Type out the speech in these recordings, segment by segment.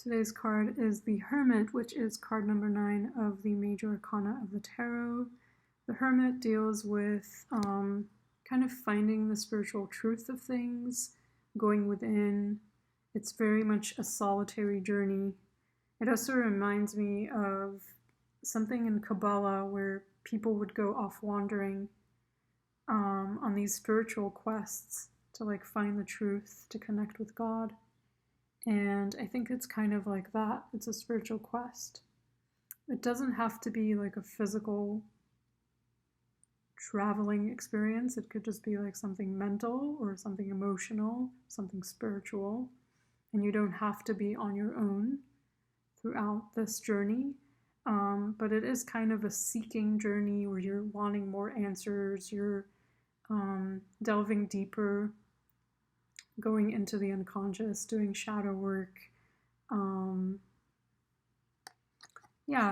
Today's card is the Hermit, which is card number 9 of the Major Arcana of the Tarot. The Hermit deals with kind of finding the spiritual truth of things, going within. It's very much a solitary journey. It also reminds me of something in Kabbalah where people would go off wandering on these spiritual quests to like find the truth, to connect with God. And I think it's kind of like that. It's a spiritual quest. It doesn't have to be like a physical traveling experience. It could just be like something mental or something emotional, something spiritual. And you don't have to be on your own throughout this journey. But it is kind of a seeking journey where you're wanting more answers, you're delving deeper, going into the unconscious, doing shadow work.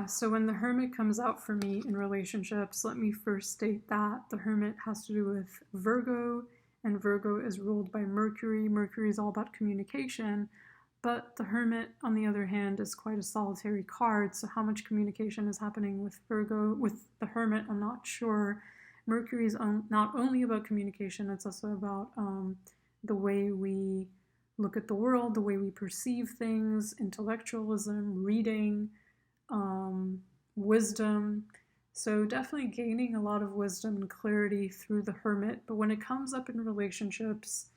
So when the Hermit comes out for me in relationships, let me first state that the Hermit has to do with Virgo, and Virgo is ruled by Mercury. Mercury is all about communication, but the Hermit, on the other hand, is quite a solitary card, so how much communication is happening with the Hermit, I'm not sure. Mercury is not only about communication, it's also about the way we look at the world, the way we perceive things, intellectualism, reading, wisdom. So definitely gaining a lot of wisdom and clarity through the Hermit. But when it comes up in relationships,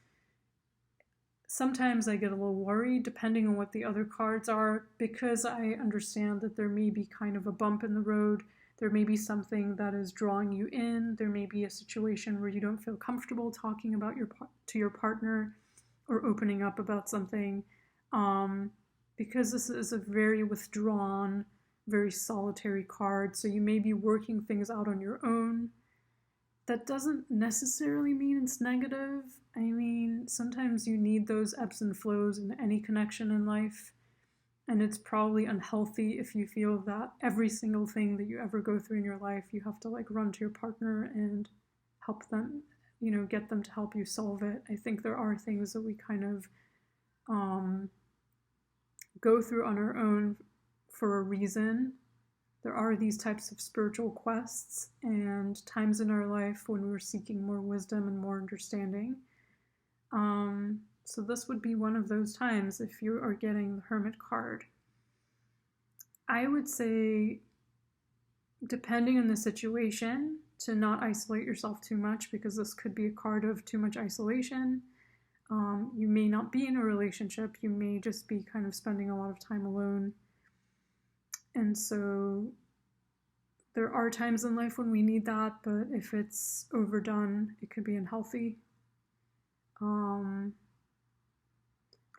sometimes I get a little worried depending on what the other cards are, because I understand that there may be kind of a bump in the road. There may be something that is drawing you in. There may be a situation where you don't feel comfortable talking about to your partner or opening up about something, because this is a very withdrawn, very solitary card. So you may be working things out on your own. That doesn't necessarily mean it's negative. I mean, sometimes you need those ebbs and flows in any connection in life. And it's probably unhealthy if you feel that every single thing that you ever go through in your life, you have to like run to your partner and help them, get them to help you solve it. I think there are things that we kind of go through on our own for a reason. There are these types of spiritual quests and times in our life when we're seeking more wisdom and more understanding. So this would be one of those times if you are getting the Hermit card. I would say, depending on the situation, to not isolate yourself too much, because this could be a card of too much isolation. You may not be in a relationship. You may just be kind of spending a lot of time alone. And so there are times in life when we need that, but if it's overdone, it could be unhealthy.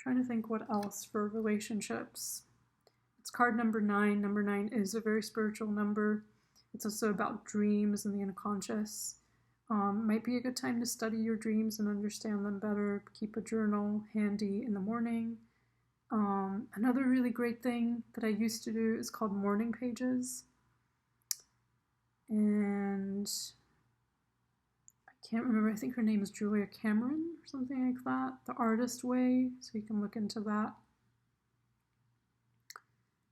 Trying to think what else for relationships. It's card number 9. Number 9 is a very spiritual number. It's also about dreams and the unconscious. Might be a good time to study your dreams and understand them better. Keep a journal handy in the morning. Another really great thing that I used to do is called morning pages. And I can't remember, I think her name is Julia Cameron or something like that. The Artist Way, so you can look into that.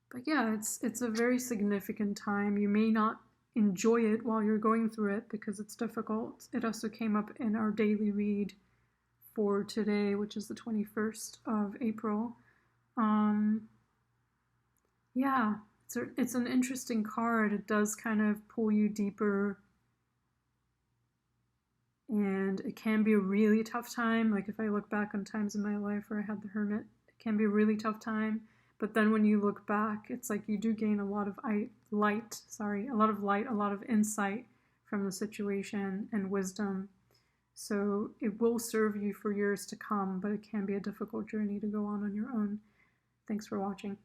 But yeah, it's a very significant time. You may not enjoy it while you're going through it because it's difficult. It also came up in our daily read for today, which is the 21st of April. It's an interesting card. It does kind of pull you deeper, and it can be a really tough time. Like if I look back on times in my life where I had the Hermit, it can be a really tough time. But then when you look back, it's like you do gain a lot of light, a lot of insight from the situation and wisdom. So it will serve you for years to come, but it can be a difficult journey to go on your own. Thanks for watching.